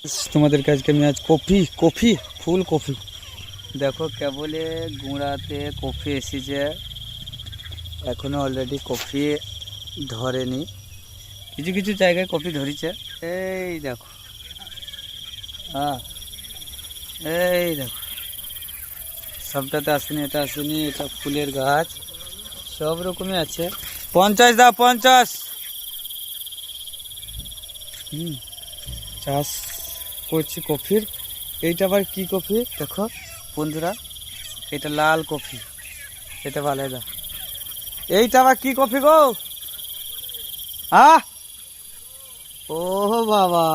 তোমাদেরকে আজকে আমি আজ কফি ফুল কফি দেখো কেবলে গুঁড়াতে কফি এসেছে, এখনো অলরেডি কফি ধরেনি, কিছু কিছু জায়গায় কফি ধরেছে। এই দেখো, হ্যাঁ এই দেখো, সবটাতে আসেনি, এটা আসেনি, এটা ফুলের গাছ সব রকমই আছে। 50 দাও 50। চাষ করছি কফির। এইটা আবার কি কফি দেখো বন্ধুরা, এটা লাল কফি, এটা আলাদা। এইটা আবার কি কফি গো? ও বাবা,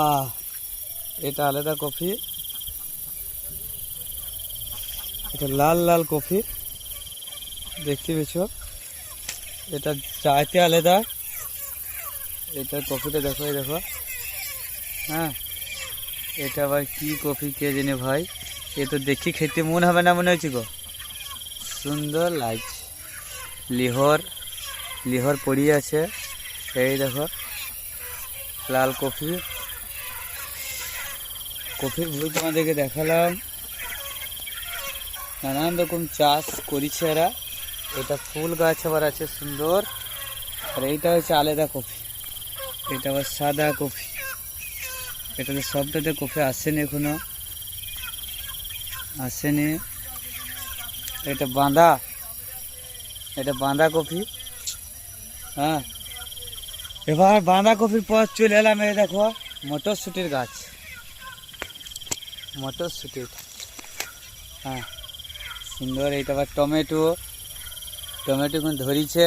এটা আলাদা কফি, এটা লাল লাল কফি দেখতে পেয়েছ, এটা চাইতে আলাদা। এটা কফিটা দেখো, এই দেখো, হ্যাঁ এটা আবার কি কফি কে জানে ভাই, এ তো দেখি খেতে মন হবে না মনে হচ্ছে গো, সুন্দর লাগছে। লিহর পড়িয়ে আছে, এই দেখো লাল কফির ভুল তোমাদেরকে দেখালাম। নানান রকম চাষ করেছে এরা। এটা ফুল গাছ আবার আছে সুন্দর, আর এইটা হচ্ছে আলাদা কফি, এটা আবার সাদা কফি। এটাতে সবটাতে কফি আসেনি, এখনো আসেনি। এটা বাঁধা কফি। হ্যাঁ, এবার বাঁধা কফির পর চলে এলাম, এই দেখো মটরশুটির গাছ, মটরশুটির, হ্যাঁ সুন্দর। এইটা আবার টমেটো এখন ধরিছে।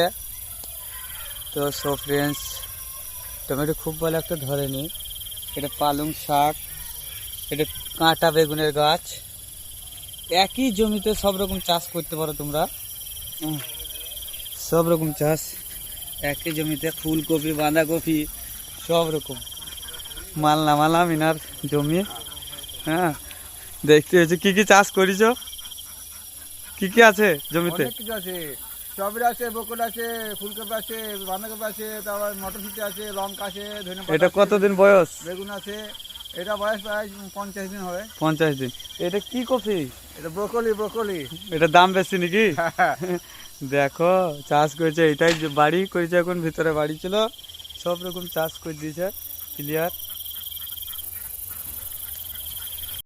তো সো ফ্রেন্ডস, টমেটো খুব ভালো একটা ধরেনি। এটা পালং শাক, এটা কাঁটা বেগুনের গাছ। একই জমিতে সব রকম চাষ করতে পারো তোমরা, সব রকম চাষ একই জমিতে, ফুলকপি বাঁধাকপি সব রকম। মাল নামালাম ইনার জমি। হ্যাঁ দেখতে হয়েছে কি কি চাষ করিছ, কি আছে জমিতে? অনেক কিছু আছে, স্ট্রবেরি আছে, বকুল আছে, ফুলকপি আছে, বাঁধাকপি আছে, তারপর মটরশুঁটি আছে, লঙ্কা আছে, ধনেপাতা। এটা কতদিন বয়স? বেগুন আছে। এটা বয়স প্রায় 50 দিন হবে। 50 দিন। এটা কি কফি? এটা ব্রোকলি। এটা দাম বেশি নাকি? দেখো চাষ করেছে, এটাই বাড়ি করেছে, এখন ভিতরে বাড়ি ছিল, সব রকম চাষ করে দিয়েছে ক্লিয়ার।